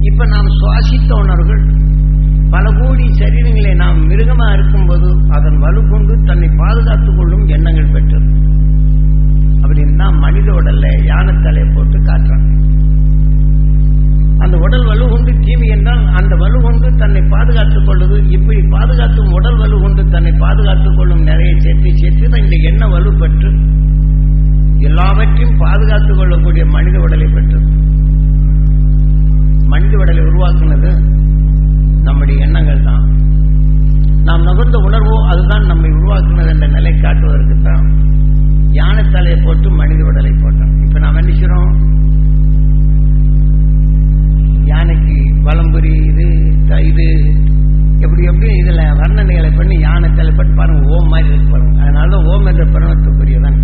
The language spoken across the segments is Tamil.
இப்ப நாம் சுவாசித்த உணர்வுகள் பல கோடி சரீரங்களை நாம் மிருகமா இருக்கும்போது அதன் வலு கொண்டு தன்னை பாதுகாத்துக் கொள்ளும் எண்ணங்கள் பெற்றது. அப்படின்னா மனித உடல்ல யானை தலையை போட்டு காட்டுறாங்க. அந்த உடல் வலு கொண்டு தீமை என்றால் அந்த வலு கொண்டு தன்னை பாதுகாத்துக் கொள்வது. இப்படி பாதுகாத்தும் உடல் வலு கொண்டு தன்னை பாதுகாத்துக் கொள்ளும் நிறைய சேர்த்து தான் இந்த எண்ண வலு பெற்று எல்லாவற்றையும் பாதுகாத்துக் கொள்ளக்கூடிய மனித உடலை பெற்றது. மனித உடலை உருவாக்குனது நம்முடைய எண்ணங்கள் தான். நாம் நுகர்ந்த உணர்வோ அதுதான் நம்மை உருவாக்குனது என்ற நிலை காட்டுவதற்குத்தான் யானை தலையை போட்டு மனித உடலை போட்டோம். இப்ப நாம் என்ன செய்றோம்? யானைக்கு வலம்புரி இது எப்படி எப்படி இதுல வர்ணனைகளை பண்ணி யானை தலை போட்டு பாருங்க, ஓம் மாதிரி இருக்கு பாருங்க. அதனால ஓம் என்ற பிரணவத்துக்குரியதான்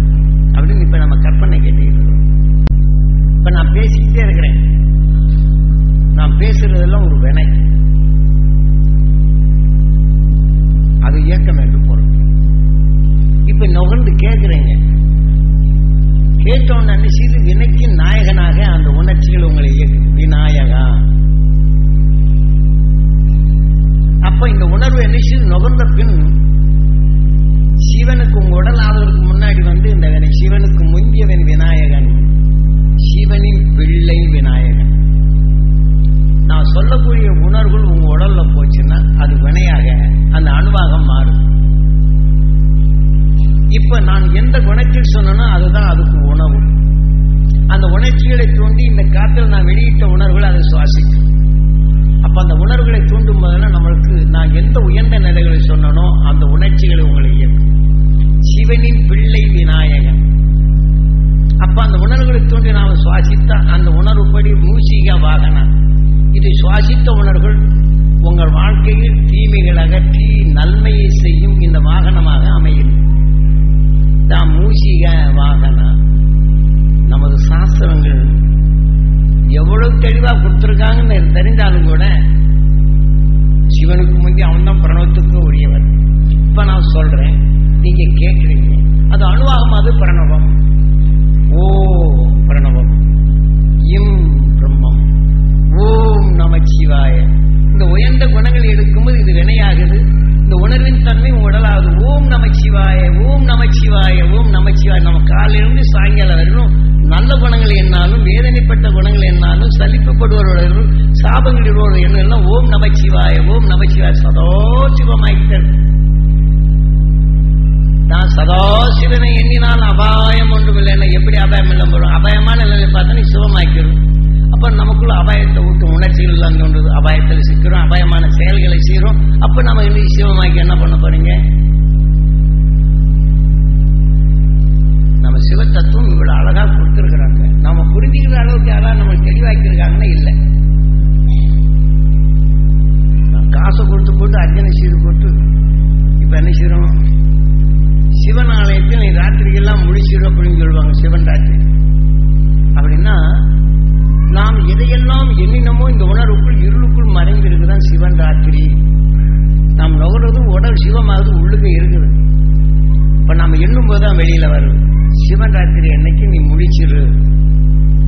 அப்படின்னு இப்ப நம்ம கற்பனை கேட்டுக்கிட்டு இருக்கோம். இப்ப நான் பேசிக்கிட்டே இருக்கிறேன். நான் பேசுறதெல்லாம் ஒரு வினை, அது இயக்கம் என்று பொருள். இப்ப நுகர்ந்து கேட்கிறீங்க, கேட்டோன்னு நினைச்சு வினைக்கு நாயகனாக அந்த உணர்ச்சிகள் உங்களை இயக்கும். விநாயகா. அப்ப இந்த உணர்வு நினைச்சு நுகர்ந்த பின் சிவனுக்கு உங்க உடல் ஆவதற்கு முன்னாடி இந்த வினை சிவனுக்கு முந்தியவன் விநாயகன், சிவனின் பிள்ளை விநாயகன். நான் சொல்லக்கூடிய உணர்வுகள் உங்க உடல்ல போச்சுன்னா அது வினையாக அந்த அணுவாக மாறும். இப்ப நான் எந்த குணத்தில் சொன்னனோ அதுதான் அதுக்கு உணவு. அந்த உணர்ச்சிகளை தூண்டி இந்த காற்றில் நான் வெளியிட்ட உணர்வுகள் அதை சுவாசிக்கும். அப்ப அந்த உணர்வுகளை தூண்டும் போதெல்லாம் நம்மளுக்கு நான் எந்த உயர்ந்த நிலைகளை சொன்னனோ அந்த உணர்ச்சிகளை உங்களை இயக்கும். சிவனின் பிள்ளை விநாயகன். அப்ப அந்த உணர்வுகளை தூண்டி நாம சுவாசித்தா அந்த உணர்வுப்படி மூசிக வாகனம். இதை சுவாசித்த உணர்வுகள் உங்கள் வாழ்க்கையில் தீமைகள் அகற்றி நன்மையை செய்யும் இந்த வாகனமாக அமையும். தான் மூசிக வாகனம். நமது சாஸ்திரங்கள் எவ்வளவு தெளிவா கொடுத்திருக்காங்கன்னு தெரிஞ்சாலும் கூட சிவனுக்கு முந்தி அவன் தான் பிரணவத்துக்கு உரியவர். இப்ப நான் சொல்றேன், நீங்க கேட்கிறீங்க, அது அணுவாகும், அது பிரணவம். ஓ பிரணவம், இம் பிரம்மம், ஓம் நமச்சிவாய. இந்த உயர்ந்த குணங்கள் எடுக்கும்போது இது வினையாகுது. இந்த உணர்வின் தன்மை உடலாகுது. ஓம் நமச்சிவாய, ஓம் நமச்சிவாய, ஓம் நமச்சிவாய. நம்ம காலையிலிருந்து சாயங்காலம் வரையிலும் நல்ல குணங்கள் என்னாலும் வேதனைப்பட்ட குணங்கள் என்னாலும் சலிப்புப்படுவர்கள் சாபங்கள் இருவர்கள் என்னெல்லாம் ஓம் நமச்சிவாய, ஓம் நமச்சிவாய. சதாசிவமாய்த்தல். நான் சதாசிவனை எண்ணினால் அபாயம் ஒன்றும் இல்லை. எப்படி அபாயம் இல்லை போறோம்? அபாயமான நிலையை பார்த்தா நீ சிவமாக்கிறோம். அப்ப நமக்குள்ள அபாயத்தை விட்டு உணர்ச்சிகள் எல்லாம் தோன்றுது. அபாயத்தில் சிக்கிறோம், அபாயமான செயல்களை செய்யறோம். அப்ப நம்ம இன்னைக்கு சிவமாக்கி என்ன பண்ண போறீங்க? நம்ம சிவ தத்துவம் இவ்வளவு அழகா கொடுத்திருக்கிறாங்க. நாம புரிஞ்சுக்கிற அளவுக்கு யாராவது நம்ம தெளிவாக்கியிருக்காங்கன்னா இல்லை. காசை கொடுத்து போட்டு அர்ஜனை செய்து போட்டு இப்ப என்ன செய்யறோம்? சிவன் ஆலயத்தில் நீ ராத்திரிக்கெல்லாம் முழிச்சிடும் அப்படின்னு சொல்லுவாங்க. சிவன் ராத்திரி அப்படின்னா நாம் எதையெல்லாம் எண்ணினமோ இந்த உணர்வுக்குள் இருளுக்குள் மறைந்திருக்குதான் சிவன் ராத்திரி. நாம் நுகர்றது உடல் சிவமாவது உள்ளுக்கு இருக்குது. இப்ப நாம எண்ணும் போதுதான் வெளியில வருது. சிவன் ராத்திரி என்னைக்கு நீ முழிச்சிரு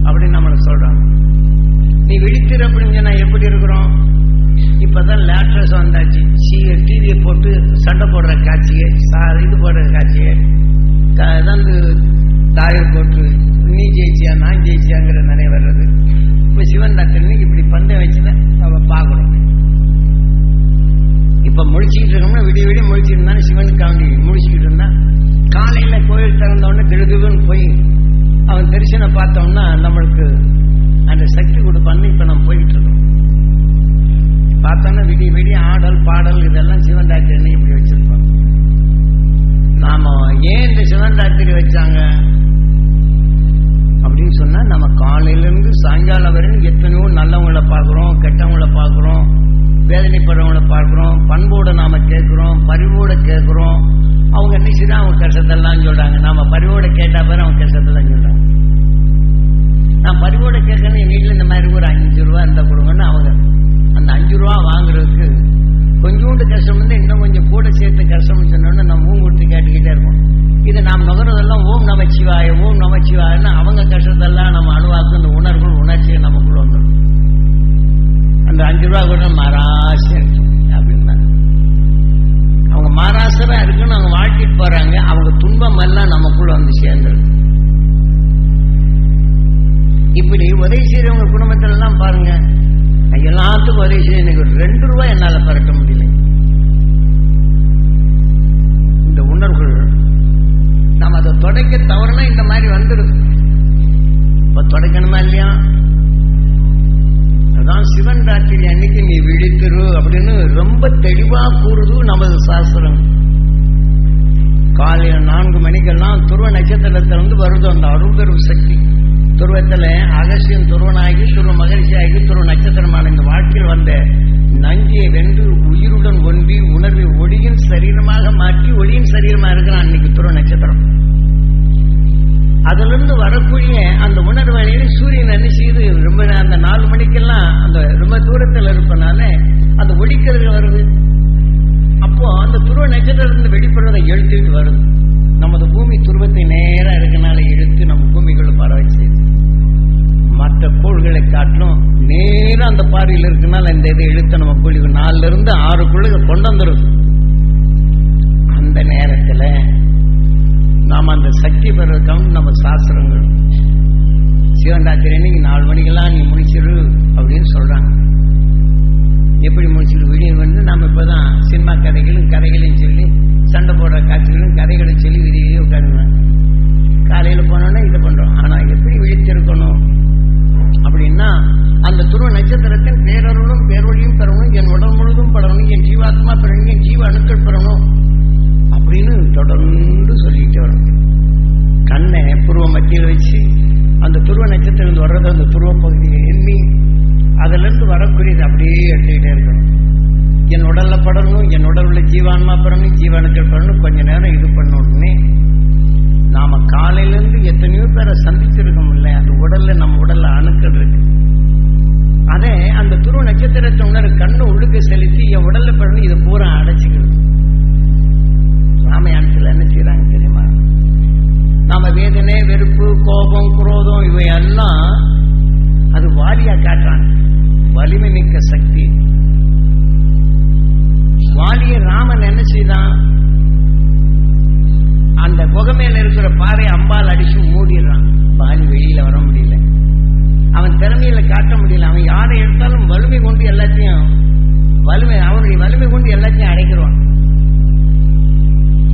அப்படின்னு நம்மளுக்கு சொல்றாங்க. நீ விழித்திரு அப்படின்னு சொன்னா எப்படி இருக்கிறோம்? இப்பதான் லேட்ரஸ் வந்தாச்சு. டிவியை போட்டு சண்டை போடுற காட்சியை, இது போடுற காட்சியை, தாயர் போட்டு நீ ஜெயிச்சியா நான் ஜெயிச்சியாங்கிற நினைவு வர்றது. இப்ப சிவன் ராத்திரி இப்படி பந்தயம் வச்சுதான் நம்ம பார்க்கணும். இப்ப முழிச்சுக்கிட்டு இருக்கோம்னா விடிய விடிய முழிச்சுட்டு இருந்தாலும் சிவனுக்காண்டி முழிச்சுக்கிட்டு இருந்தா காலையில கோயில் திறந்தோடனே கிடுகுன்னு போய் அவன் தரிசனம் பார்த்தோம்னா நம்மளுக்கு அந்த சக்தி கொடுப்பான்னு இப்ப நம்ம போயிட்டு இருக்கோம். பார்த்தோம்னா விடிய விடிய ஆடல் பாடல் இதெல்லாம் சிவன் ராத்திரி இப்படி வச்சிருப்போம். நாம ஏன் இந்த சிவன் ராத்திரி வச்சாங்க அப்படின்னு சொன்னா நம்ம காலையில இருந்து சாயங்காலம் வரையும் எத்தனையோ நல்லவங்களை பார்க்கிறோம், கெட்டவங்களை பார்க்கிறோம், வேதனைப்படுறவங்களை பார்க்கிறோம், பண்போட நாம கேட்கிறோம், பரிவோட கேட்கிறோம். அவங்க நினைச்சுதான் அவங்க கஷ்டத்தெல்லாம் சொல்றாங்க. நாம பரிவோட கேட்டா பேர் அவங்க கஷ்டத்தெல்லாம் சொல்றாங்க. நான் பரிவோட கேட்கணும், என் வீட்டுல இந்த மாதிரி ஒரு 5 ரூபா இருந்தா கொடுங்கன்னு அவங்க அந்த 5 ரூபா வாங்குறதுக்கு கொஞ்சோண்டு கஷ்டம் வந்து இன்னும் கொஞ்சம் கூட சேர்த்து கஷ்டம்னு சொன்னோன்னு நம்ம ஊங்குடுத்து கேட்டுக்கிட்டே இருப்போம். இது நாம் நுகர்றதெல்லாம் ஓம் நமச்சிவாய, ஓம் நமச்சிவாயன்னு அவங்க கஷ்டத்தெல்லாம் நம்ம அணுவாக்கு இந்த உணர்வுகள் உணர்ச்சியை நமக்குள்ள வந்துடும். ரூபா கூட மாராசை அப்படின்னா அவங்க மாராசரா இருக்குன்னு அவங்க வாழ்த்திட்டு போறாங்க. அவங்க துன்பம் எல்லாம் நமக்குள்ள வந்து சேர்ந்துருக்கு. இப்படி உதவி செய்யறவங்க குடும்பத்துல எல்லாம் பாருங்க, எல்லாத்துக்கும் உதவி செய்ய எனக்கு 2 ரூபாய் என்னால பரட்ட முடியல. இந்த உணர்வுகள் நம்ம அதை தொடக்க தவறுனா இந்த மாதிரி வந்துடுது. இப்ப தொடக்கணுமா இல்லையா? அதான் சிவன் ராத்திரி அன்னைக்கு நீ விழித்திரு அப்படின்னு ரொம்ப தெளிவா கூறுது நமது சாஸ்திரம். காலையில 4 மணிக்கெல்லாம் துருவ நட்சத்திரத்திலிருந்து வருது அந்த அருள்பெரும் சக்தி. துருவத்துல அகசியம் துருவனாகி துருவ மகிழ்ச்சி ஆகி துருவ நட்சத்திரமான இந்த வாழ்க்கையில் வந்த நஞ்சியை வென்று உயிருடன் ஒன்றி உணர்வை ஒளியின் சரீரமாக மாற்றி ஒளியின் சரீரமா இருக்கிறான் அன்னைக்கு துருவ நட்சத்திரம். அதுல இருந்து வரக்கூடிய அந்த உணர்வழியில சூரியன் என்ன செய்து ரொம்ப அந்த 4 மணிக்கெல்லாம் அந்த ரொம்ப தூரத்தில் இருப்பனால அந்த ஒளிக்கதிர்கள் வருது. அப்போ அந்த துருவ நட்சத்திரத்திலிருந்து வெளிப்படுறதை எழுத்துட்டு வருது. நமது பூமி துருவத்தை நேரா இருக்கனால இழுத்து நம்ம பூமிக்குள்ள பரவ செய்யுது. மற்ற கோள்களை காட்டிலும் நேரம் அந்த பாறையில் இருக்கனால இந்த இதை இழுத்த நம்ம கோழிக்கு 4 இருந்து 6 கொண்டு வந்துருது. அந்த நேரத்துல நாம அந்த சக்தி பெறதுக்காக நம்ம சாஸ்திரங்கள் சிவன்ராத்திரி அன்னைக்கு 4 மணிக்கெல்லாம் நீ முடிச்சிரு அப்படின்னு சொல்றாங்க. எப்படி முடிச்சிரு? விடிய வந்து நாம இப்பதான் சினிமா கதைகளையும் சொல்லி சண்டை போடுற காட்சிகளும் கதைகளும் சொல்லி விடியே உட்காந்துருவேன். காலையில போனோன்னா இதை பண்றோம். ஆனா எப்படி விழித்திருக்கணும் அப்படின்னா அந்த துருவ நட்சத்திரத்தின் பேரருளும் பேரொழியும் பெறணும், என் உடல் முழுதும் படணும், என் ஜீவாத்மா பெறணும், என் ஜீவ அணுக்கள் பெறணும் அப்படின்னு தொடர்ந்து சொல்லிட்டு வரணும். கண்ணை புருவ மத்தியில் வச்சு அந்த துருவ நட்சத்திரம் வர்றது அந்த துருவ பகுதியை எண்ணி அதுல இருந்து வரக்கூடியது அப்படியே எடுத்துக்கிட்டே இருக்கணும். என் உடல்ல படணும், என் உடல் உள்ள ஜீவான்மா பெறணும், ஜீவாணுக்கள் பெறணும், கொஞ்ச நேரம் இது பண்ணணும்னே. நாம காலையிலிருந்து எத்தனையோ பேரை சந்திச்சிருக்கோம் இல்லை? அந்த உடல்ல நம்ம உடல்ல அணுக்கள் இருக்கு. அதே அந்த துருவ நட்சத்திரத்தை உணர கண்ணு உள்ளுக்கு செலுத்தி என் உடல்ல பெறணும் இதை பூரா அடைச்சிக்கிறது. ராமாயணத்துல என்ன செய்யறாங்க தெரியுமா? நாம வேதனை, வெறுப்பு, கோபம், குரோதம் இவையெல்லாம் அது வாலியா காட்டுறாங்க. வலிமை மிக்க சக்தி. வாலிய ராமன் என்ன செய்தான்? அந்த குகமேல இருக்கிற பாறை அம்பால் அடிச்சு மூடிடுறான். வாலி வெளியில வர முடியல, அவன் திறமையில காட்ட முடியல. அவன் யாரை எடுத்தாலும் வலிமை கொண்டு எல்லாத்தையும் அவனுடைய வலிமை கொண்டு எல்லாத்தையும் அடைக்கிறான்.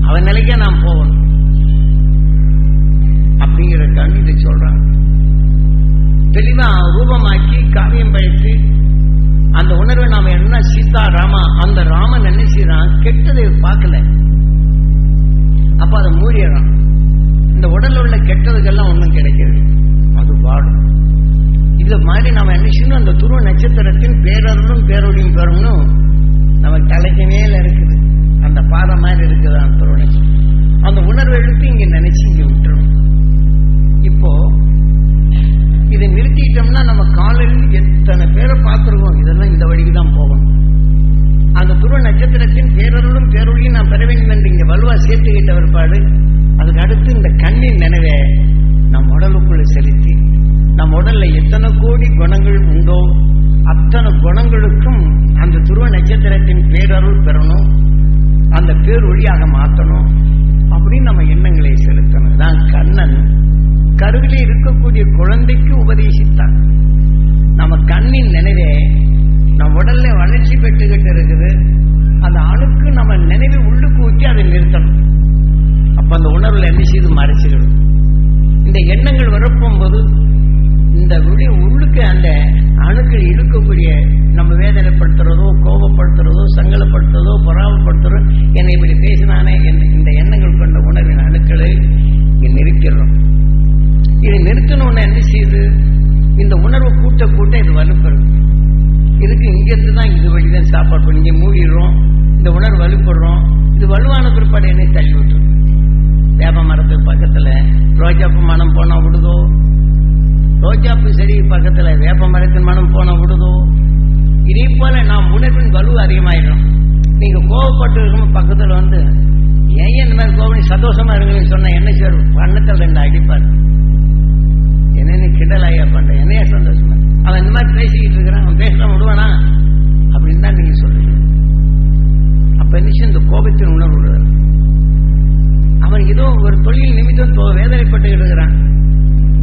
அவன் நிலைக்க நாம் போகணும் அப்படிங்கிற கண்டித்து சொல்றாங்க. தெளிவா ரூபமாக்கி காவியம் படைத்து அந்த உணர்வை நாம என்ன சீதா ராமா அந்த ராமன் என்ன செய்யறான்? கெட்டதை பார்க்கல, அப்ப அதை மூடிடுறான். இந்த உடல்ல உள்ள கெட்டதுக்கெல்லாம் ஒன்றும் கிடைக்கிறது, அது வாடும். இது மாதிரி நம்ம என்ன செய்யணும்? அந்த துருவ நட்சத்திரத்தின் பேரருளும் பேரொழியும் பெறணும் நம்ம தலைக்கு மேல இருக்குது. அந்த பாதை மாதிரி இருக்குது அந்த துருவ நட்சத்திரம். அந்த உணர்வை எடுத்து இங்க நினைச்சு இங்க விட்டுரும். இப்போ இதை நிறுத்திட்டோம்னா நம்ம காலையில் எத்தனை பேரை பார்த்துருக்கோம். இதெல்லாம் இந்த வழிக்கு தான் போகணும். அந்த துருவ நட்சத்திரத்தின் பேரருளும் பேரொழியும் நான் பெற வேண்டும் என்று இங்க வலுவா சேர்த்துக்கிட்ட பிற்பாடு அதுக்கு அடுத்து இந்த கண்ணின் நினைவை நம் உடலுக்குள்ள செலுத்தி நம் உடல்ல எத்தனை கோடி குணங்கள் உண்டோ அத்தனை குணங்களுக்கும் அந்த துருவ நட்சத்திரத்தின் பேரருள் பெறணும், அந்த பேரொழியாக மாற்றணும் அப்படின்னு நம்ம எண்ணங்களை செலுத்தணும். தான் கண்ணன் கருவிலே இருக்கக்கூடிய குழந்தைக்கு உபதேசித்தான். நம்ம கண்ணின் நினைவே நம் உடல்ல வளர்ச்சி பெற்றுக்கிட்டு இருக்குது. அந்த அணுக்கு நம்ம நினைவை உள்ளுக்கு ஊற்றி அதை நிறுத்தணும். அப்ப அந்த உணர்வுல என்ன செய்து மறைச்சிக்கணும். இந்த எண்ணங்கள் வரப்போகும்போது இந்த உள்ளுக்கு அந்த அணுக்கள் இழுக்கக்கூடிய நம்ம வேதனைப்படுத்துறதோ கோபப்படுத்துறதோ சங்கடப்படுத்துறதோ பொறாமப்படுத்துறதோ என்னை இப்படி பேசினானே இந்த எண்ணங்கள் கொண்ட உணர்வின் அணுக்களை நிறுத்திடுறோம். இதை நிறுத்தணும்னு என்ன செய்யுது? இந்த உணர்வு கூட்ட கூட்ட இது வலுப்படுறது. இதுக்கு இங்கிருந்து தான் இது வழிதான் சாப்பாடு பண்ணி இங்கே மூடிடுறோம். இந்த உணர்வு வலுப்படுறோம். இது வலுவான பிற்பாடு என்னை தள்ளி விட்டுரும். வேப்ப மரத்துக்கு பக்கத்துல ரோஜாப்பு மனம் போனா விடுதோ, ரோஜாப்பு செடி பக்கத்துல வேப்ப மரத்தின் மனம் போனா விடுதோ. இதே போல நாம் உணர்வின் வலு அதிகமாயிடும். நீங்க கோவப்பட்டு இருக்கும் பக்கத்துல வந்து ஏன் இந்த மாதிரி கோபம் சந்தோஷமா இருங்கன்னு சொன்ன என்ன சார் பண்ணத்தில் 2 அடிப்பார். என்ன கிண்டலாயா பண்ற என்னையா சந்தோஷமா? அவன் இந்த மாதிரி பேசிக்கிட்டு இருக்கிறான், அவன் பேசலாம் விடுவானா? ஒரு தொழில் நிமித்தம் வேதனைப்பட்டு இருக்கிறான்.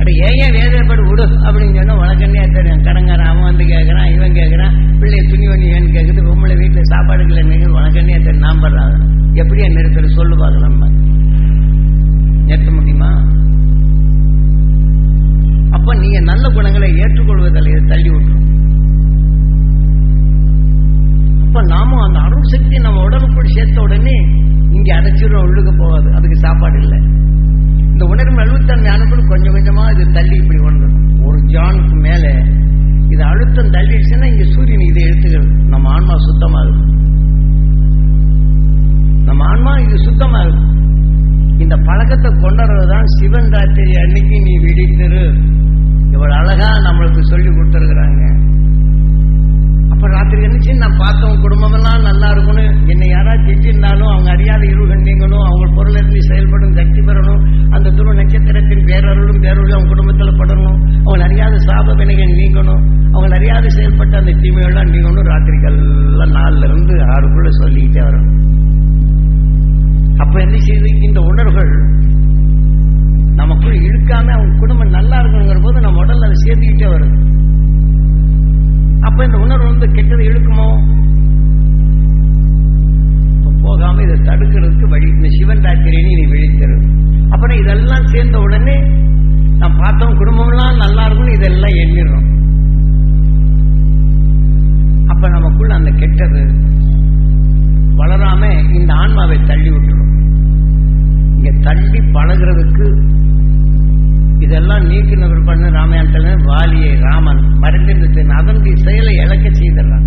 அட ஏன் வேதனைப்பட்டு விடு அப்படின்னு சொன்னா உனக்கன்னே தெரியும். கடங்காரன் அவன் வந்து கேட்கறான், இவன் கேட்கறான், பிள்ளை துணி வண்ணியன்னு கேட்குது, பொம்பளை வீட்டில் சாப்பாடுகளை நிற்குது, உனக்கன்னே தெரியும். நான் படுறாங்க எப்படியா நிறுத்துறது சொல்லு பார்க்கலாம். நிறுத்த முடியுமா? அப்ப நீங்க நல்ல குணங்களை ஏற்றுக்கொள்வதில் இதை தள்ளி விட்டுரும். அப்ப நாமும் அந்த அருள் சக்தி நம்ம உடலுக்குள் சேர்த்த உடனே இங்க அடைச்சிடும், உள்ளுக்கு போகாது, அதுக்கு சாப்பாடு இல்லை. இந்த உணர்வு 75 அனுப்பணும் கொஞ்சம் கொஞ்சமா இது தள்ளி இப்படி கொண்டு ஒரு ஜானுக்கு மேல இது அழுத்தம் தள்ளிடுச்சுன்னா இங்க சூரியன் இதை எடுத்துக்கிறது. நம்ம ஆன்மா சுத்தமாகுது, நம்ம ஆன்மா இது சுத்தமாகுது. இந்த பழக்கத்தை கொண்டாடுறதுதான் சிவன் ராத்திரி அன்னைக்கு நீ விழித்திரு இவ்வளவு அழகா நம்மளுக்கு சொல்லி கொடுத்துருக்குறாங்க. அப்ப ராத்திரி நினைச்சு நான் பார்த்தவங்க குடும்பம் எல்லாம் நல்லா இருக்கணும், என்னை யாராவது திட்டிருந்தாலும் அவங்க அறியாத இருள்கள் நீங்கணும், அவங்க பொருளிலிருந்து செயல்படும் சக்தி பெறணும், அந்த துருவ நட்சத்திரத்தின் பேரருளும் பேரொருளும் அவங்க குடும்பத்தில் படணும், அவங்க அறியாத சாப வினைகள் நீங்கணும், அவங்க அறியாத செயல்பட்ட அந்த தீமைகள்லாம் நீங்கணும். ராத்திரிகள்லாம் 4 இருந்து 6க்குள்ள சொல்லிக்கிட்டே வரணும். அப்ப என்ன செய்யுது, இந்த உணர்வுகள் நமக்குள் இழுக்காம அவங்க குடும்பம் நல்லா இருக்கணுங்கிற போது நம்ம உடல்ல அதை சேர்ந்துக்கிட்டே வருது. அப்ப இந்த உணர்வு வந்து கெட்டதை இழுக்குமோ? போகாம இதை தடுக்கிறதுக்கு வழி இந்த சிவன் ராத்திரின்னு நீ விழிக்கிறது. அப்புறம் இதெல்லாம் சேர்ந்த உடனே நான் பார்த்தோம் குடும்பம்லாம் நல்லா இருக்கும், இதெல்லாம் எண்ணிடும். அப்ப நமக்குள்ள அந்த கெட்டது வளராம இந்த ஆன்மாவை தள்ளி விட்டுரும். இங்க தள்ளி பழகிறதுக்கு இதெல்லாம் நீக்கினவர் பண்ண ராமாயணத்துல வாலியை ராமன் மறைந்திருந்த அதனுடைய செயலை இழக்க செய்திடறான்.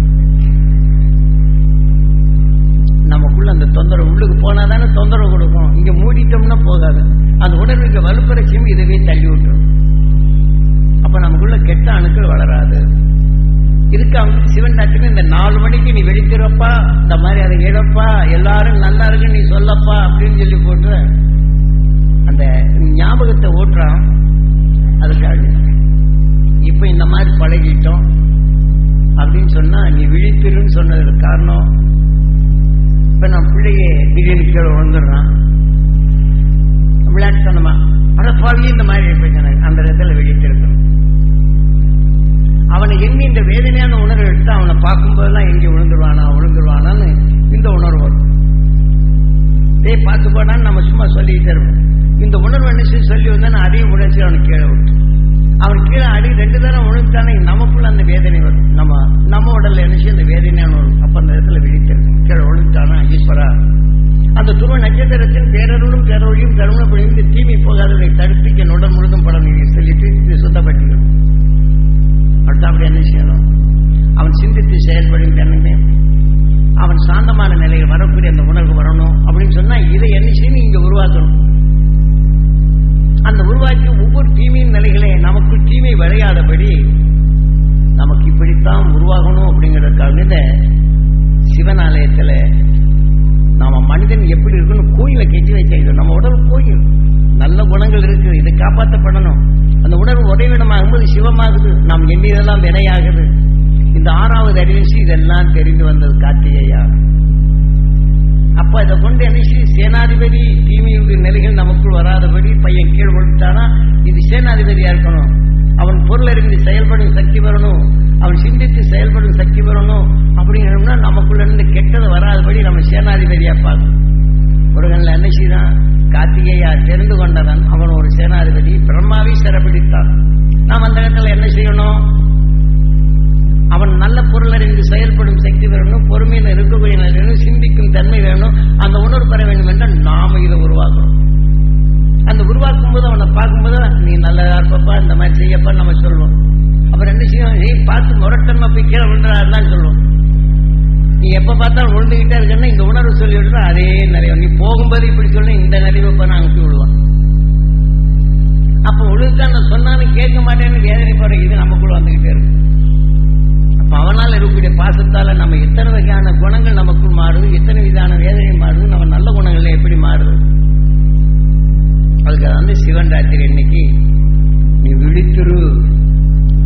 நமக்குள்ள அந்த தொந்தரவு உள்ளுக்கு போனாதானே தொந்தரவு கொடுக்கும், இங்க மூடிட்டோம்னா போகாது. அந்த உணர்வுக்கு வலுப்பறைச்சியும் இதுவே தள்ளி விட்டுரும். அப்ப நமக்குள்ள கெட்ட அணுக்கள் வளராது. இதுக்கு அவங்க சிவன் டாக்டர் இந்த 4 மணிக்கு நீ வெடிக்கிறப்பா, இந்த மாதிரி அதை இழப்பா, எல்லாரும் நல்லா இருக்கு நீ சொல்லப்பா அப்படின்னு சொல்லி போட்டு அந்த ஞாபகத்தை ஓட்டுறான். அதுக்காக இப்ப இந்த மாதிரி பழகிட்டோம் அப்படின்னு சொன்னா நீ விழித்திருன்னு சொன்னதுக்கு காரணம், இப்ப நான் பிள்ளைய திடீர்னு கீழே விழுந்துடுறான் விளையாட்டு சொன்னமா, அதை பாவி இந்த மாதிரி பிரச்சனை அந்த இடத்துல விழித்திருக்கணும். அவனை எண்ணி இந்த வேதனையான உணர்வு எடுத்து அவனை பார்க்கும்போதெல்லாம் எங்கே விழுந்துருவானான்னு இந்த உணர்வு வரும். பார்த்து போனான்னு நம்ம சும்மா சொல்லிக்கிட்டே இருப்போம். இந்த உணர்வு என்ன சொல்லி வந்தா அதையும் உடைச்சி அவனுக்கு கீழே விட்டு அவன் கீழே அடி 2 தரம் விழுந்தானே நமக்குள்ள அந்த வேதனை வரும். நம்ம உடல்ல என்ன அந்த வேதனையான வரும். அப்ப அந்த இடத்துல விழித்திருக்கும். கீழே விழுந்தானா ஈஸ்வரா அந்த துருவ நட்சத்திரத்தின் பேரருளும் பேரொழியும் கருணப்படியும் இந்த தீமை போகாதவனை தடுத்து என் உடல் முழுதும் படம் சொல்லிட்டு இது சுத்தப்பட்டிக்கணும். அடுத்த அப்படி என்ன செய்யணும், அவன் சிந்தித்து செயல்படும் தன்மை அவன் சாந்தமான நிலையில் வரக்கூடிய அந்த உணர்வு வரணும் அப்படின்னு சொன்னா இதை என்ன செய்யணும், இங்க உருவாக்கணும். அந்த உருவாக்கி ஒவ்வொரு தீமையின் நிலைகளே நமக்கு தீமை விளையாதபடி நமக்கு இப்படித்தான் உருவாகணும் அப்படிங்கிறதுக்காக இந்த சிவனாலயத்துல நாம மனிதன் எப்படி இருக்குன்னு கோயிலை கெட்டி வைக்க. நம்ம உடல் கோயில் நல்ல குணங்கள் இருக்கு, இதை காப்பாற்றப்படணும். அந்த உணர்வு உறைவிடமாகும்போது சிவமாகுது, நாம் எண்ணியதெல்லாம் வினையாகுது. இந்த 6வது அறிவிச்சு இதெல்லாம் தெரிந்து வந்தது கார்த்திகையா. அப்ப இதை கொண்டு என்ன சேனாதிபதி தீமையுடைய நிலைகள் நமக்குள் வராதபடி பையன் கீழ் விழுந்துட்டானா இது சேனாதிபதியா இருக்கணும். அவன் பொருள் அறிந்து செயல்படும் சக்தி வரணும், அவன் சிந்தித்து செயல்படும் சக்தி வரணும். அப்படிங்கன்னா நமக்குள்ள இருந்து கெட்டது வராதபடி நம்ம சேனாதிபதியா பார்க்கணும். முருகன்ல என்ன செய்தான், கார்த்திகையா தெரிந்து கொண்டவன் அவன் ஒரு சேனாதிபதி, பிரம்மாவை சிறப்பிடித்தான். நாம் அந்த இடத்துல என்ன செய்யணும், அவன் நல்ல பொருள் அறிந்து செயல்படும் சக்தி வேணும், பொறுமையில் இருக்கக்கூடிய வேணும், சிந்திக்கும் தன்மை வேணும், அந்த உணர்வு பெற வேண்டும் என்றால் நாம இதை உருவாக்கணும். அந்த உருவாக்கும் போது அவனை பார்க்கும்போது நீ நல்லதா இருப்பப்பா, இந்த மாதிரி செய்யப்பா நம்ம சொல்லுவோம். அப்புறம் என்ன செய்யும், நீ பார்த்து முரட்டமா போய் கீழே விழுந்தாதான் சொல்லுவோம். நீ எப்ப பார்த்தாலும் விழுந்துகிட்டே இருக்கன்னா இந்த உணர்வு சொல்லி விடுறா அதே நிறைய. நீ போகும்போது இப்படி சொல்லி இந்த நிறைவு பண்ண அங்க போய் விடுவான். அப்ப விழுந்தான் நான் சொன்னாலும் கேட்க மாட்டேன்னு வேதனை போற இது நமக்குள்ள வந்துகிட்டே இருக்கு. அப்ப அவனால் இருக்கக்கூடிய பாசத்தால நம்ம எத்தனை வகையான குணங்கள் நமக்குள் மாறுது, எத்தனை விதமான வேதனை மாறுது, நம்ம நல்ல குணங்கள்ல எப்படி மாறுது. அதுக்கு வந்து சிவன் ராத்திரி இன்னைக்கு நீ விழித்திரு,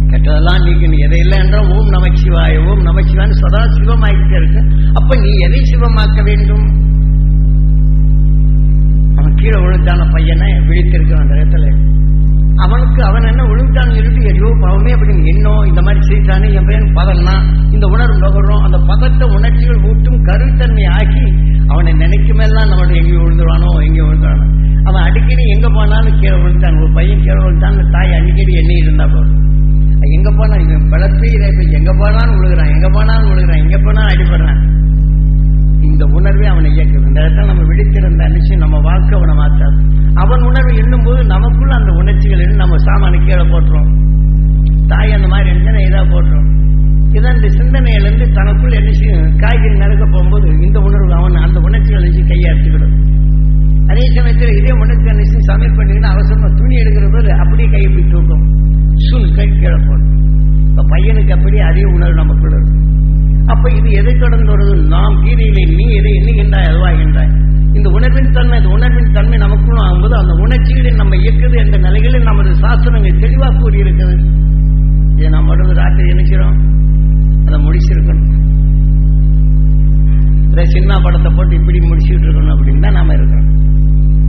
கெட்டதெல்லாம் நீக்கு நீ எதையெல்லாம் என்றால் ஓம் நமச்சிவாய ஓம் நமச்சிவான்னு சதா சிவமாக்கிட்டே இருக்கு. அப்ப நீ எதை சிவமாக்க வேண்டும், அவன் கீழே விழுந்தான பையனை விழித்திருக்கிற அந்த இடத்துல அவனுக்கு அவன் என்ன விழுந்தான்னு சொல்லிட்டு ஐயோ பாவமே அப்படின்னு இன்னும் இந்த மாதிரி செய்தானே என் பையன் பதம்னா இந்த உணர்வு நுகர்றோம். அந்த பதத்த உணர்ச்சிகள் ஊட்டும் கருத்தன்மை ஆக்கி அவனை நினைக்குமெல்லாம் நம்மளுடைய எங்கே விழுந்துருவானோ எங்கே விழுந்துருவானோ. அவன் அடிக்கடி எங்க போனாலும் கீழே விழுந்தான். ஒரு பையன் கீழே விழுந்தான், தாய் அடிக்கடி எண்ணி இருந்தா போதும். எங்க போனா இவன் பிளப்பே இதை எங்க போனாலும் விழுகிறான், எங்க போனாலும் விழுகிறான், எங்க போனாலும் அடிபடுறான். இந்த உணர்வே அவனை இயக்குது. இந்த இடத்துல நம்ம விழித்திருந்த நிச்சயம் நம்ம வாழ்க்கை அவனை மாற்றாது. அவன் உணர்வு எண்ணும் போது நமக்குள்ள அந்த உணர்ச்சிகள் நம்ம சாமான கீழே போட்டுரும். தாய் அந்த மாதிரி என்ன இதா போட்டுரும். இதான் இந்த சிந்தனையிலிருந்து தனக்குள்ள என்ன செய்யும், காய்கறி நறுக்க போகும்போது இந்த உணர்வு அவன் அந்த உணர்ச்சிகள் வச்சு கையாற்றிக்கிடும். அதே சமயத்தில் இதே உணர்ச்சி நினைச்சு சமையல் பண்ணிக்கிட்டு அவசரமா துணி எடுக்கிற போது அப்படியே கையை போய் தூக்கும், சூழ் கை கீழே போடும். இப்ப பையனுக்கு அப்படியே அதே உணர்வு நமக்குள்ள இருக்கும். அப்ப இது எதை தொடர்ந்து வருது, நாம் கீதையிலே நீ எதை எண்ணுகின்றாய் அதுவாகின்றாய். இந்த உணர்வின் தன்மை, இந்த உணர்வின் தன்மை நமக்குள்ள ஆகும்போது அந்த உணர்ச்சிகளில் நம்ம இயக்குது என்ற நிலைகளில் நமது சாஸ்திரங்கள் தெளிவாக கூறியிருக்கிறது. இதை நாம் அடுத்த ராத்திரி நினைக்கிறோம் அதை முடிச்சிருக்கணும். சின்ன படத்தை போட்டு இப்படி முடிச்சுட்டு இருக்கணும் அப்படின்னு தான் நாம இருக்கிறோம்.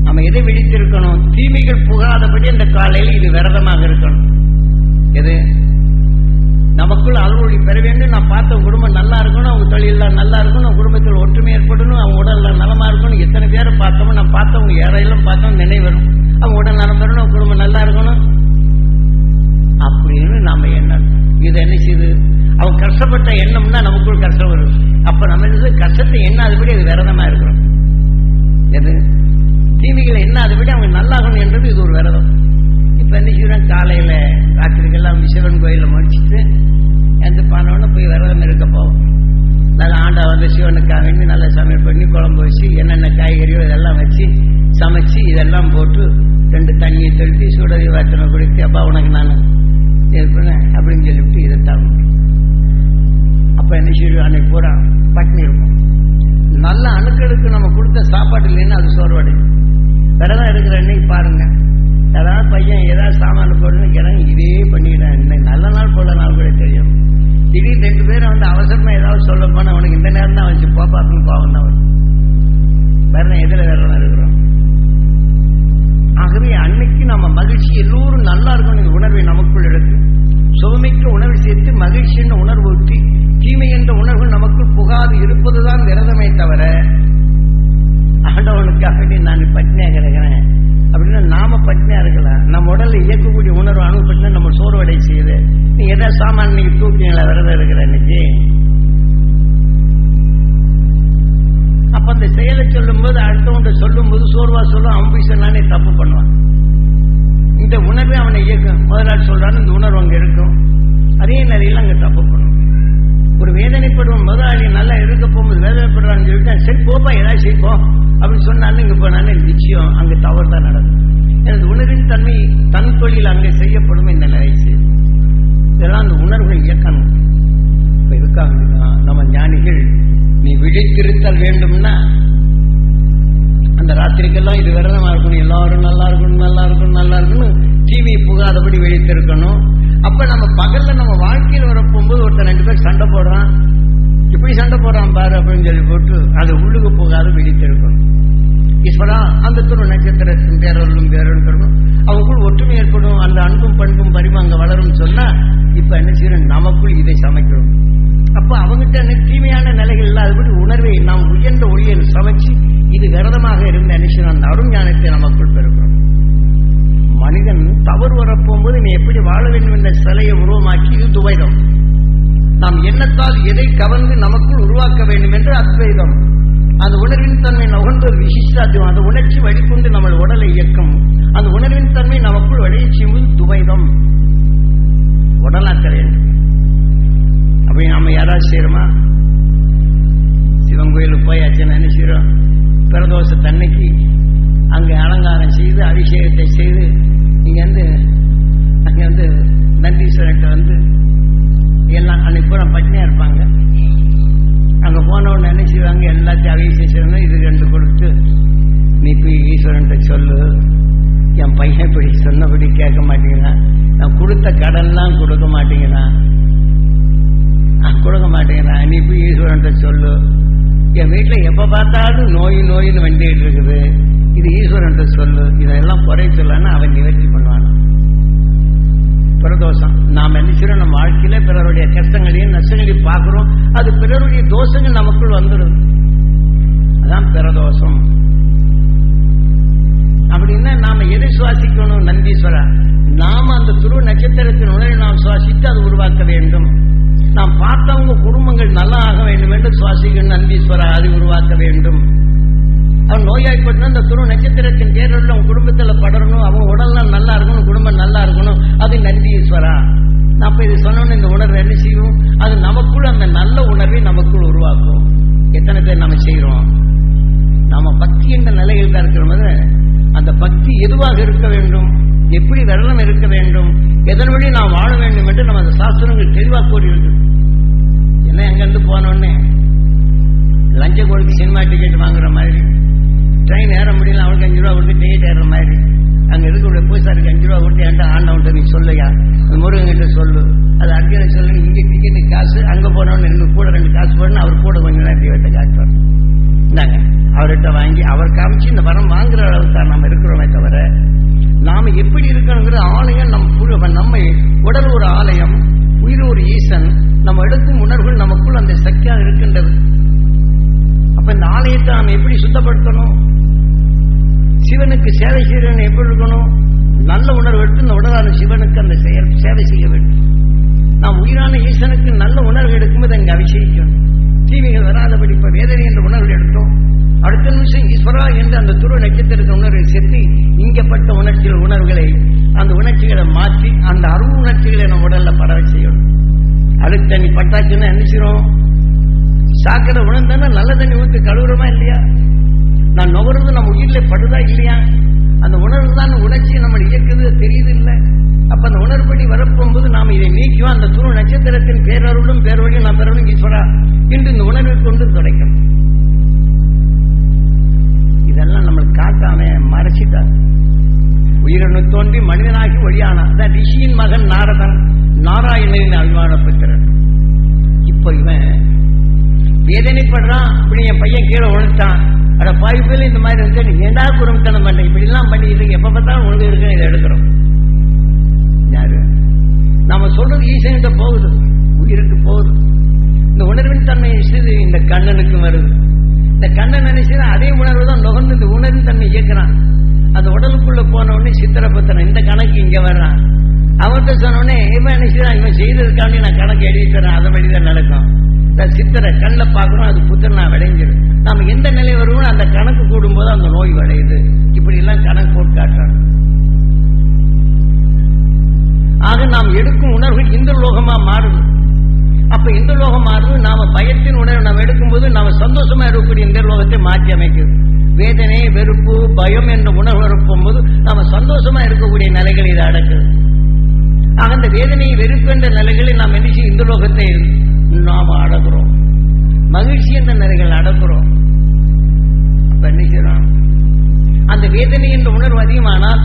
நம்ம எதை விழித்திருக்கணும், தீமைகள் புகாதபடி அந்த காலையில் இது விரதமாக இருக்கணும். எது நமக்குள்ள அலுவலி பெற வேண்டும். நான் பார்த்த குடும்பம் நல்லா இருக்கணும், அவங்க தொழிலெல்லாம் நல்லா இருக்கணும், குடும்பத்தில் ஒற்றுமை ஏற்படணும், அவங்க உடல்ல நலமா இருக்கணும். எத்தனை பேரை பார்த்தோமோ நான் பார்த்தவங்க யாரையெல்லாம் பார்த்தோம் நினைவு வரும், அவங்க உடல் நலம் பெறணும், குடும்பம் நல்லா இருக்கணும் அப்படின்னு நாம எண்ணம். இது என்ன செய்யுது, அவங்க கஷ்டப்பட்ட எண்ணம்னா நமக்குள் கஷ்டம் வரும். அப்ப நம்ம என்ன கஷ்டத்தை எண்ணாதபடி அது விரதமா இருக்கிறோம். எது தீமைகளை எண்ணாதபடி அவங்க நல்லாகணும் என்றது இது ஒரு விரதம். இப்ப என்ன செய்யறோம், காலையில ராத்திரிக்கெல்லாம் சிவன் கோயில முடிச்சுட்டு எந்த பானோன்னு போய் விரதம் இருக்க போவோம். நல்லா ஆண்டா வந்து சிவனுக்காக வேண்டி நல்லா சமையல் பண்ணி குழம்பு வச்சு என்னென்ன காய்கறியோ இதெல்லாம் வச்சு சமைச்சு இதெல்லாம் போட்டு 2 தண்ணியை தெளித்து சூடறி வாசனை குடித்து அப்பா உனக்கு நான் இருப்பேன் அப்படின்னு சொல்லிவிட்டு இதைத்தான். அப்ப என்ன செய்வோம், அன்னைக்கு பூரா பட்டினி இருக்கும். நல்ல அணுக்களுக்கு நம்ம கொடுத்த சாப்பாடு இல்லைன்னா அது சோர்வடையும். விரதம் எடுக்கிற அன்னைக்கு பாருங்க, ஏதாவது பையன் ஏதாவது சாமான போடணும் கிடங்கு இதே பண்ணிக்கிட்டேன். இன்னைக்கு நல்ல நாள் போல நாள் கூட தெரியும். திடீர் 2 பேரும் வந்து அவசரமா ஏதாவது சொல்ல போனா அவனுக்கு இந்த நேரம் தான் வச்சு போப்பாப்புன்னு பாவம் தான் வரும். விரதம் எதிர விரதம் இருக்கிறோம். ஆகவே அன்னைக்கு நம்ம மகிழ்ச்சி எல்லோரும் நல்லா இருக்கும் உணர்வை நமக்குள் எடுத்து சுகமிக்க உணர்வு சேர்த்து மகிழ்ச்சி என்ற உணர்வு ஊற்றி தீமை என்ற உணர்வு நமக்குள் புகாது இருப்பதுதான் விரதமே தவிர ஆண்டவனுக்காக நான் பட்னியா கிடக்கிறேன் அப்படின்னா நாம பட்னியா இருக்கலாம். நம்ம உடல்ல இயக்கக்கூடிய உணர்வு அனுபவப்பட்டு நம்ம சோர்வடை செய்யுது. நீ எதா சாமான் இன்னைக்கு தூக்கிங்களா விரதம் இருக்கிற இன்னைக்கு. அப்ப அந்த செயலை சொல்லும் போது அடுத்தவங்க சொல்லும் போது சோர்வா சொல்லும், அவன் போய் சொன்னானே தப்பு பண்ணுவான். இந்த உணர்வே அவனை இயக்கும். முதலாளி சொல்றான்னு இந்த உணர்வு அங்க இருக்கும், அதே நிலையில அங்க தப்பு பண்ணும். ஒரு வேதனைப்படுவோம் முதலாளி நல்லா இருக்க போகும்போது வேதனைப்படுறான்னு சொல்லிட்டு சரி போப்பா ஏதாவது செய்ப்போம் அப்படின்னு சொன்னாலும் இங்க போனாலும் நிச்சயம் அங்க தவறு தான் நடக்கும். எனது உணர்வின் தன்மை தன் தொழில் அங்கே செய்யப்படும் இந்த நிலை செய்யும். இதெல்லாம் அந்த உணர்வுகள் இயக்கணும். இப்ப இருக்காங்க நம்ம ஞானிகள், நீ விழித்திருத்தல் வேண்டும்னா அந்த ராத்திரிக்கெல்லாம் இது விரதமா இருக்கணும், எல்லாரும் நல்லா இருக்கணும் நல்லா இருக்கணும் நல்லா இருக்கணும், டிவி புகாதபடி விழித்திருக்கணும். அப்ப நம்ம பகல்ல நம்ம வாழ்க்கையில் வரப்போகும்போது ஒருத்தர் 2 பேர் சண்டை போடுறான், இப்படி சண்டை போடுறான் பாரு அப்படின்னு சொல்லி போட்டு அது உள்ளுக்கு போகாத விழித்திருக்கணும். ஈஸ்வரா அந்த துரு நட்சத்திரத்தின் பேரலும் பேரலும் அவங்களுக்குள் ஒற்றுமை ஏற்படும், அந்த அன்பும் பண்பும் பரிவும் அங்க வளரும் சொன்னா இப்ப என்ன செய்யணும், நமக்குள் இதை சமைக்கணும். அப்ப அவங்ககிட்ட தீமையான நிலைகள் இல்லாதபடி உணர்வை நாம் உயர்ந்த ஒளியில் சமைச்சு இது விரதமாக இருந்த நினைச்சு அந்த அருஞானத்தை நமக்குள் பெறுகிறோம். மனிதன் தவறு வரப்போகும்போது நீ எப்படி வாழ வேண்டும் என்ற சிலையை உருவமாக்கி இது துவைதம். நாம் எண்ணத்தால் எதை கவர்ந்து நமக்குள் உருவாக்க வேண்டும் என்று அத்வைதம். அந்த உணர்வின் தன்மை நுகர்ந்த ஒரு விசிஷ்டாத்தியம். அந்த உணர்ச்சி வழிகொண்டு நம்ம உடலை இயக்கும். அந்த உணர்வின் தன்மை நமக்குள் வழியை செய்வது துவைதம். உடலாக்க வேண்டும். அப்படி நாம யாராவது செய்யறோமா? சிவன் கோயிலுக்கு போய் அர்ச்சனை செய்யறோம், பிரதோஷ தன்னைக்கு அங்கே அலங்காரம் செய்து அபிஷேகத்தை செய்து இங்க வந்து நந்தீஸ்வரன்ட்ட வந்து எல்லாம் அன்னைக்கு பூரா பட்னியா இருப்பாங்க. அங்க போனவொன்னு என்ன செய்வாங்க, எல்லாத்தையும் அபிஷேகம் இது 2 கொடுத்து நீ போய் ஈஸ்வரன்ட்ட சொல்லு, என் பையன் இப்படி சொன்னபடி கேட்க மாட்டேங்கிறான், நான் கொடுத்த கடன்லாம் கொடுக்க மாட்டேங்கிறான், நான் கொடுக்க மாட்டேங்கிறேன், நீ போய் ஈஸ்வரன்ட்ட சொல்லு. என் வீட்டில் எப்போ பார்த்தாலும் நோயின்னு வந்துட்டு இருக்குது, இது ஈஸ்வரன்ட்ட சொல்லு, இதெல்லாம் குறை சொல்லன்னு அவன் நிவர்த்தி பண்ணுவான். பிரதோஷம் நாம் என்ன செய்யறோம், நம்ம வாழ்க்கையில பிறருடைய கஷ்டங்களையும் நஷ்டங்களையும் பார்க்கிறோம், அது பிறருடைய தோஷங்கள் நமக்குள் வந்துடும். அதான் பிரதோஷம். அப்படின்னா நாம எதை சுவாசிக்கணும்? நந்தீஸ்வரா. நாம அந்த துருவ நட்சத்திரத்தின் உணர்வை நாம் சுவாசித்து அது உருவாக்க வேண்டும். நாம் பார்த்தவங்க குடும்பங்கள் நல்லா ஆக வேண்டும் என்று சுவாசிக்கணும். நந்தீஸ்வரா, அது உருவாக்க வேண்டும். அவன் நோயாய்ப்பட்டு அந்த துருவ நட்சத்திரத்தின் பேரில் அவன் குடும்பத்தில் படரணும், அவங்க உடல்லாம் நல்லா இருக்கணும், குடும்பம் நல்லா இருக்கணும், அது நந்தீஸ்வரா. அப்ப இது சொன்னோன்னு இந்த உணர்வு என்ன செய்யும்? அது நமக்குள் அந்த நல்ல உணர்வை நமக்குள் உருவாக்கும். எத்தனை பேர் நம்ம செய்யறோம்? நாம பக்தி என்ற நிலையில் தான் இருக்கிற அந்த பக்தி எதுவாக இருக்க வேண்டும், எப்படி வெள்ளம் இருக்க வேண்டும், எதன் வழி நாம் வாழ வேண்டும் என்று நம்ம அந்த சாஸ்திரங்கள் தெளிவாக கூறியிருக்கு. என்ன எங்கிருந்து போனோடனே லஞ்ச கோடிக்கு சினிமா டிக்கெட் வாங்குற மாதிரி, ட்ரெயின் ஏற முடியல அவனுக்கு 5 ரூபா கொடுத்து டிக்கெட் ஏறுற மாதிரி, அங்க இருக்கிற பூசாருக்கு 5 ரூபா கொடுத்து என்கிட்ட ஆண்டவன்ட்ட நீ சொல்லையா, முருகன்கிட்ட சொல்லு, அது அர்ஜுன சொல்லு, இங்கே டிக்கெட்டு காசு, அங்கே போனோன்னு இன்னும் கூட 2 காசு போடணும், அவர் கூட கொஞ்சம் நேரம் தெய்வத்தை காட்டுவார். இந்தாங்க அவர்கிட்ட வாங்கி அவர் காமிச்சு இந்த வரம் வாங்குற அளவுக்கு தான் நம்ம இருக்கிறோமே தவிர, நாம எப்படி இருக்கணுங்கிற ஆலயம் நம்ம உடல் ஒரு ஆலயம், உயிர் ஒரு ஈசன், நம்ம எடுக்கும் உணர்வுகள் நமக்குள் அந்த சக்தியாக இருக்கின்றது. அப்ப இந்த ஆலயத்தை நாம் எப்படி சுத்தப்படுத்தணும்? சிவனுக்கு சேவை செய்யறவன் எப்படி இருக்கணும்? நல்ல உணர்வு எடுத்து இந்த உடலான சிவனுக்கு அந்த சேவை செய்ய வேண்டும். நாம் உயிரான ஈசனுக்கு நல்ல உணர்வு எடுக்கும்போது அங்கே அபிஷேகிக்கணும். தீமைகள் வராதபடி இப்ப வேதனை என்ற உணர்வு எடுத்தோம், அடுத்த நிமிஷம் ஈஸ்வரா என்று அந்த துருவ நட்சத்திரத்தின் உணர்வை செலுத்தி இங்கப்பட்ட உணர்வுகளை அந்த உணர்ச்சிகளை மாற்றி அந்த அருள் உணர்ச்சிகளை நம்ம உடல்ல பரவ செய்யணும். அழுக்கு தண்ணி பட்டாச்சுன்னா என்ன செய்யறோம்? சாக்கடை உணர்ந்தானே நல்ல தண்ணி ஊற்றி கழுவுறோமா இல்லையா? நான் நுகர்றது நம்ம உயிரில படுதா இல்லையா? அந்த உணர்வு தான் உணர்ச்சி நம்ம இயக்குது, தெரியுது இல்லை? அப்ப அந்த உணர்வுபடி வரப்போகும்போது நாம இதை நீக்கியும் அந்த துருவ நட்சத்திரத்தின் பேரருளும் பேரொழியும் நான் பெறணும் ஈஸ்வரா என்று இந்த உணர்வை கொண்டு தொடக்கணும். இதெல்லாம் நம்மளுக்கு காட்டாம மறைச்சிட்டாங்க. உயிரணு தோன்றி மனிதனாகி ஒளியானான். அதான் ரிஷியின் மகன் நாரதன், நாராயணனின் அபிமானப்பெற்றார். இப்ப இவன் வேதனைப்படுறான். அப்படி என் பையன் கீழே உழைச்சான், அட பாய்ப்பில் இந்த மாதிரி வந்து நீ ஏண்டா குறும்பத்தன மாட்டேன், இப்படி எல்லாம் பண்ணிட்டு எப்ப பார்த்தாலும் ஒழுங்கு இருக்குன்னு இதை எடுக்கிறோம். யாரு நாம சொல்றது ஈசன்கிட்ட போகுது, உயிருக்கு போகுது. இந்த உணர்வின் தன்மை இந்த கண்ணனுக்கு வருது. இந்த கண்ணன் நினைச்சுன்னா அதே உணர்வு தான் நுகர்ந்து இந்த உணர்வின் தன்மை இயக்குறான். அந்த உடலுக்குள்ள போன உடனே சித்திரப்பத்தன இந்த கணக்கு இங்க வர்றான். அவர்கிட்ட சொன்ன உடனே இவன் நினைச்சுதான் இவன் செய்ததுக்காண்டி நான் கணக்கு எழுதி தரேன், அதை வழிதான் நடக்கும். சித்திரை கல்ல பார்க்கணும், அது புத்தர் நான் விளைஞ்சிடும். நாம எந்த நிலை வருவோம் அந்த கணக்கு கூடும்போது அந்த நோய் விளையுது. இப்படி எல்லாம் கணக்கு போட்டு காட்டுறாங்க. ஆக நாம் எடுக்கும் உணர்வு இந்த லோகமா மாறுது. அப்ப இந்த லோகம் மாறுது. நாம பயத்தின் உணர்வு நாம் எடுக்கும்போது நாம சந்தோஷமா இருக்கக்கூடிய இந்த லோகத்தை மாற்றி அமைக்குது. வேதனை, வெறுப்பு, பயம் என்ற உணர்வு இருப்போது நாம சந்தோஷமா இருக்கக்கூடிய நிலைகள் இதை அடக்குது. ஆக அந்த வேதனை, வெறுப்பு என்ற நிலைகளில் நாம் என்ன செய்யும்? இந்த லோகத்தை நாம அடக்குறோம். மகிழ்ச்சி என்ற நிலைகள் அடக்குறோம். அப்ப என்ன செய்யறோம்? அந்த வேதனை என்ற உணர்வு அதிகமானால்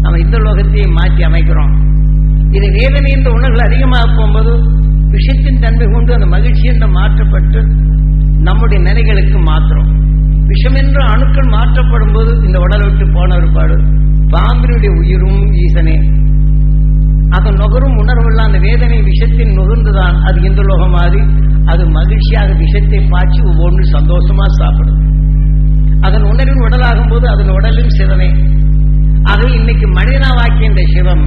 நம்ம இந்த லோகத்தை மாற்றி அமைக்கிறோம். இது வேதனை என்ற உணர்வு அதிகமாக போகும்போது விஷத்தின் தன்மை கொண்டு அந்த மகிழ்ச்சி என்று மாற்றப்பட்டு நம்முடைய நிலைகளுக்கு மாற்றுறோம். விஷம் என்ற அணுக்கள் மாற்றப்படும் போது இந்த உடலை விட்டு போன ஒருபாடு பாம்பினுடைய உயிரும் ஈசனே. அதன் நுகரும் உணர்வுள்ள அந்த வேதனை விஷத்தின் நுகர்ந்துதான் அது இந்த லோகம் மாறி அது மகிழ்ச்சியாக விஷத்தை பாய்ச்சி ஒவ்வொன்று சந்தோஷமா சாப்பிடும். அதன் உணர்வின் உடலாகும் போது அதன் உடலின் சிவமே. ஆக இன்னைக்கு மனிதனாவாக்கிய இந்த சிவம்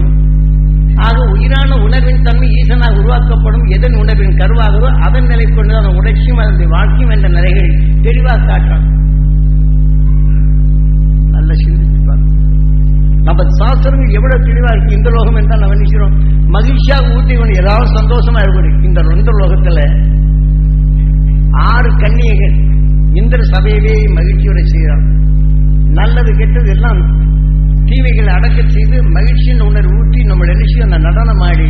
ஆக உயிரான உணர்வின் தன்மை ஈசனாக உருவாக்கப்படும். எதன் உணர்வின் கருவாகவோ அதன் நிலை கொண்டு அதன் உணர்ச்சியும் அதனுடைய வாழ்க்கையும் என்ற நிலைகள் தெளிவாக காட்டான். நல்ல சிந்திப்பார். நம்ம சாஸ்திரங்கள் எவ்வளவு தெளிவா இருக்கு. இந்த லோகம் என்றால் நம்ம நினைக்கிறோம் மகிழ்ச்சியாக ஊட்டி கொண்டு ஏதாவது சந்தோஷமா இருக்கணும். இந்த லோகத்துல 6 கன்னியர்கள் இந்திர சபையிலே மகிழ்ச்சியோட செய்யறான். நல்லது கெட்டது எல்லாம் தீமைகளை அடக்க செய்து மகிழ்ச்சியின் உணர்வு ஊட்டி நம்ம நினைச்சு அந்த நடனம் ஆடி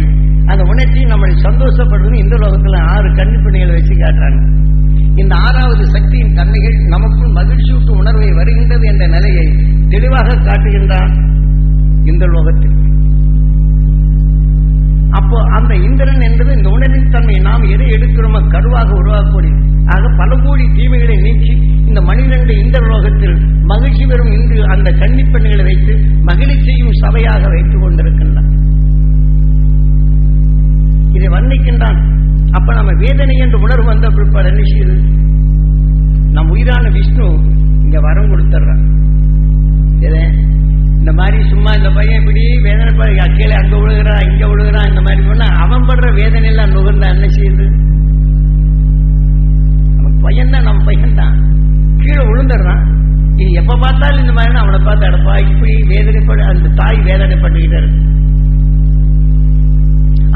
அந்த உணர்ச்சியை நம்மளை சந்தோஷப்படுறது இந்த லோகத்துல 6 கன்னிப்பணிகளை வச்சு காட்டுறாங்க. இந்த 6வது சக்தியின் தன்மைகள் நமக்குள் மகிழ்ச்சியூட்டு உணர்வை வருகின்றது என்ற நிலையை தெளிவாக காட்டுகின்றான் இந்த லோகத்தில். அப்போ அந்த இந்திரன் என்பது இந்த உணர்வின் தன்மை நாம் எதை எடுக்கிறோமோ கருவாக உருவாக்கக்கூடிய ஆக பல கோடி தீமைகளை நீக்கி இந்த மனிதனுடைய இந்த லோகத்தில் மகிழ்ச்சி பெறும் இன்று அந்த கன்னிப்பெண்களை வைத்து மகிழ்ச்சியும் சபையாக வைத்துக் கொண்டிருக்கின்றான். இதை வர்ணிக்கின்றான். அப்ப நம்ம வேதனை என்று உணர்வு வந்த பிற்பாடு என்ன செய்யுது? நம் உயிரான விஷ்ணு இங்க வரம் கொடுத்துறான். இந்த மாதிரி சும்மா இந்த பையன் இப்படி வேதனை கீழே அங்க விழுகிறான் இங்க விழுகிறான் இந்த மாதிரி பண்ணா அவன் படுற வேதனை எல்லாம் நுகர்ந்தா என்ன செய்யுது? நமக்கு பையன்தான், நம்ம பையன்தான் கீழே விழுந்துடுறான். இது எப்ப பார்த்தாலும் இந்த மாதிரி அவனை பார்த்து அடப்பா இப்படி வேதனைப்பட அந்த தாய் வேதனைப்பட்டுக்கிட்டே இருக்கு.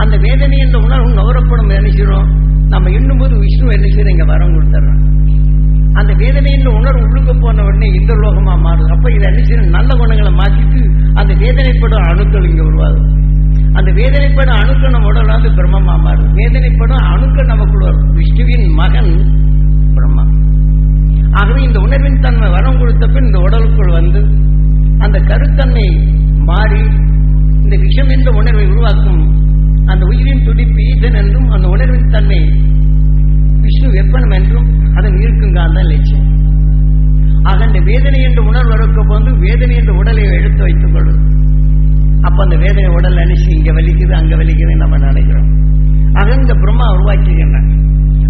அந்த வேதனை என்ற உணர்வு நுகரப்படும் என்ன செய்யறோம்? நம்ம எண்ணும் போது விஷ்ணு என்ன செய்யறோம்? இங்க வரம் கொடுத்துட்றான். அந்த வேதனை என்ற உணர்வு உள்ளுக்க போன உடனே இந்த லோகமா மாறுது. அப்ப இதை என்ன செய்யணும்? நல்ல குணங்களை மாற்றிட்டு அந்த வேதனைப்படும் அணுக்கள் இங்க உருவாகும். அந்த வேதனைப்படும் அணுக்கள் நம்ம உடல் வந்து பிரம்மமா மாறுது. வேதனைப்படும் அணுக்கள் நமக்குள்ள வரும். விஷ்ணுவின் மகன் பிரம்மா. ஆகவே இந்த உணர்வின் தன்மை வரம் கொடுத்த பின் இந்த உடலுக்குள் வந்து அந்த கருத்தன்மை மாறி இந்த விஷம் என்ற உணர்வை உருவாக்கும். அந்த உயிரின் துடிப்பு ஈசன் என்றும் அந்த உணர்வின் தன்மை விஷ்ணு வெப்பனம் என்றும் அதன் இருக்குங்கான் லட்சியம். ஆக அந்த வேதனை என்ற உணர்வு வரக்க போது வேதனை என்ற உடலை எடுத்து வைத்துக் கொள்ளும். அப்ப அந்த வேதனை உடல் அனுசி இங்க வலிக்குது அங்க வலிக்குது நம்ம நினைக்கிறோம். ஆக இந்த பிரம்மா உருவாக்குகின்றான்.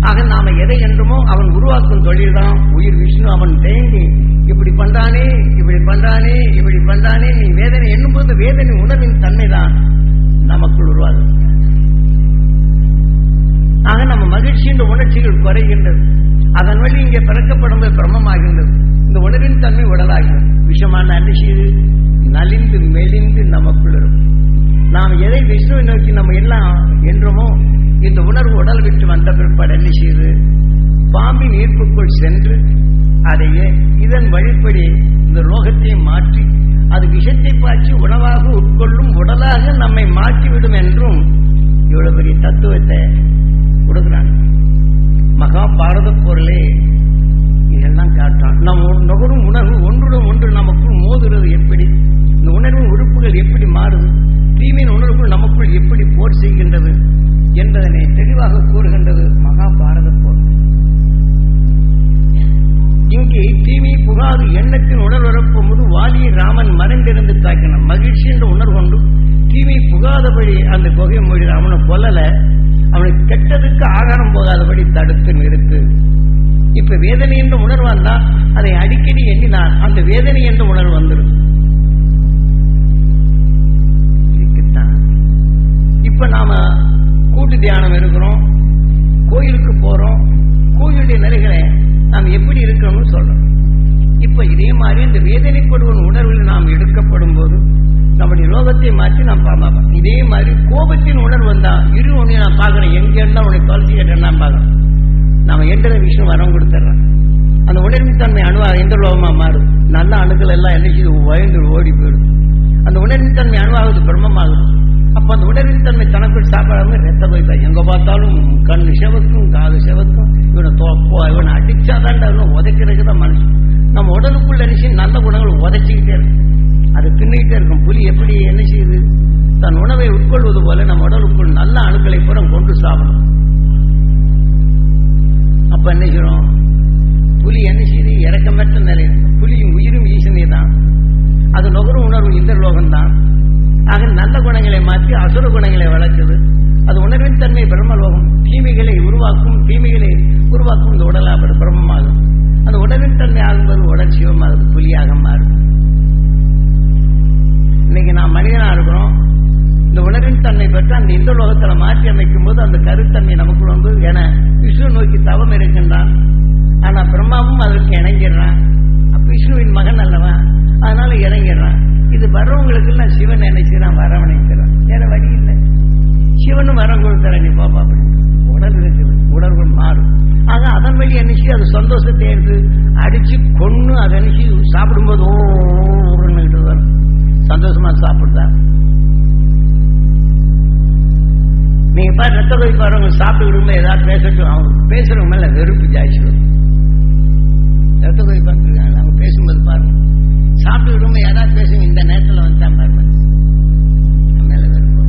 ஆக நாம எதை என்றுமோ அவன் உருவாக்கும் தொழில் தான் உயிர் விஷ்ணு. அவன் தேங்கி இப்படி பண்றானே இப்படி பண்றானே இப்படி பண்றானே நீ வேதனை என்னும் போது வேதனை உணர்வின் தன்மை தான் நமக்குள் உருவாகும். ஆக நம்ம மகிழ்ச்சி என்ற உணர்ச்சிகள் குறைகின்றது. அதன் வழி இங்கே பிறக்கப்படும் பிரம்மமாகின்றது. இந்த உணர்வின் தன்மை உடலாகிறது. விஷமான அனுஷீது நலிந்து மெலிந்து நமக்குள் இருக்கும். நாம் எதை விஷ்ணுவை நோக்கி நம்ம எல்லாம் என்றுமோ இந்த உணர்வு உடல் விட்டு வந்த பிற்பாடு என்ன செய்து பாம்பின் ஈர்ப்புக்குள் சென்று அதையே இதன் வழிப்படி இந்த ரோகத்தை மாற்றி அது விஷத்தை பாய்ச்சி உணவாக உட்கொள்ளும் உடலாக நம்மை மாற்றிவிடும் என்றும் இவ்வளவு பெரிய தத்துவத்தை கொடுக்கிறான். மகாபாரத போரிலே இதெல்லாம் காட்டான். நம் நுகரும் உணர்வு ஒன்றுடன் ஒன்று நமக்குள் மோதுறது எப்படி, இந்த உணர்வின் உறுப்புகள் எப்படி மாறுது, தீமையின் உணர்வுகள் நமக்குள் எப்படி போர் செய்கின்றது என்பதனை தெளிவாக கூறுகின்றது மகாபாரத போர். இங்கே தீமை புகாது எண்ணத்தின் உணர்வரப்பும் போது வாலியை ராமன் மறைந்திருந்து தாக்கினான். மகிழ்ச்சி என்ற உணர்வு கொண்டு தீமை புகாதபடி அந்த குகை மொழி அவனை கொல்லல, அவனுக்கு கெட்டதுக்கு ஆகாரம் போகாதபடி தடுத்து நிறுத்து. இப்ப வேதனை என்ற உணர்வு வந்தா அதை அடிக்கடி எண்ணினால் அந்த வேதனை என்ற உணர்வு வந்துடும். இப்ப நாம கூட்டு தியானம் இருக்கிறோம், கோயிலுக்கு போறோம், கோயிலுடைய நிலைகளை நாம் எப்படி இருக்கணும்னு சொல்றோம். இப்ப இதே மாதிரி இந்த வேதனைப்படுவன் உணர்வில் நாம் எடுக்கப்படும் போது நம்முடைய ரோகத்தை மாற்றி நாம் பார்ப்போம். இதே மாதிரி கோபத்தின் உணர்வு வந்தா இரு ஒன்று நான் பார்க்கறேன், எங்க இருந்தா உன்னை குறைச்சி கேட்டேன்னா பார்க்கறேன். நாம என்ற விஷயம் வரம் கொடுத்துட்றோம். அந்த உணர்வின் தன்மை அணுவா எந்த லோகமா மாறும். நல்ல அணுக்கள் எல்லாம் என்ன செய்து பயந்து ஓடி போயிடும். அந்த உணர்வின் தன்மை அணுவாகுது பிரம்மமாகுது. அப்ப அந்த உணர்வின் தன்மை தனக்குள் சாப்பிடாம ரத்த போய்த்தா எங்க பார்த்தாலும் கண்ணு செவக்கும் காது செவக்கும். இவனை அடிச்சாதான் உதைக்கிறதுக்குதான் மனுஷன். நம்ம உடலுக்குள்ள நினைச்சு நல்ல குணங்கள் உதைச்சிக்கிட்டே இருக்கும், அது தின்னுகிட்டே இருக்கும். புலி எப்படி என்ன செய்யுது, தன் உணவை உட்கொள்வது போல நம்ம உடலுக்குள் நல்ல அணுக்களை பூரா கொண்டு சாப்பிடும். அப்ப என்ன செய்யறோம், புலி என்ன செய்யுது, இறக்கமற்ற நிலை. புலியும் உயிரும் ஈசனே தான், அது நுகரும் உணர்வு இந்த லோகம்தான். ஆக நல்ல குணங்களை மாற்றி அசுர குணங்களை வளர்க்குது. அது உணர்வின் தன்மை பிரம்மலோகம். தீமைகளை உருவாக்கும், தீமைகளை உருவாக்கும் இந்த உடலாக பிரம்மமாகும். அந்த உணர்வின் தன்மை ஆகும்போது உடல் சிவமாகுது, புலியாக மாறும். இன்னைக்கு நாம் மனிதனா இருக்கிறோம், இந்த உணர்வின் தன்மை பெற்று அந்த இந்த லோகத்துல மாற்றி அமைக்கும் போது அந்த கருத்தன்மை நமக்குள்ள வந்து என விஷ்ணு நோக்கி தவம் இருக்கின்றான். ஆனா பிரம்மாவும் அதற்கு இணங்கிடுறான். விஷ்ணுவின் மகன் அல்லவா, அதனால இறங்கிடுறான். இது வர்றவங்களுக்கு எல்லாம் சிவன் நினைச்சுதான் வரவணைக்கிறான், வேற வழி இல்லை. சிவனும் வரம் கொடுத்தார நீ பாப்பா அப்படி உடல் இருக்குது, உடல்கள் மாறும். ஆக அதன் வழி என்னச்சு அது சந்தோஷத்தை எடுத்து அடிச்சு கொன்னு அதை அனுச்சி சாப்பிடும்போது ஓடுன்னுகிட்டு வரும், சந்தோஷமா சாப்பிடுதா. நீங்க பாரு ரத்த கொதிப்பு வரவங்க சாப்பிட்டு ஏதாவது பேசட்டும், அவங்க பேசுறவங்க மேல வெறுப்பு ஜாய்ச்சி வரும். ரத்த கொதிப்பு இருக்காங்க, அவங்க பேசும்போது பாருங்க, சாப்பிட்டு விடும்போது ஏதாவது பேசுங்க, இந்த நேரத்தில் வந்துட்டான் பாருங்க மேல வெறுப்பு.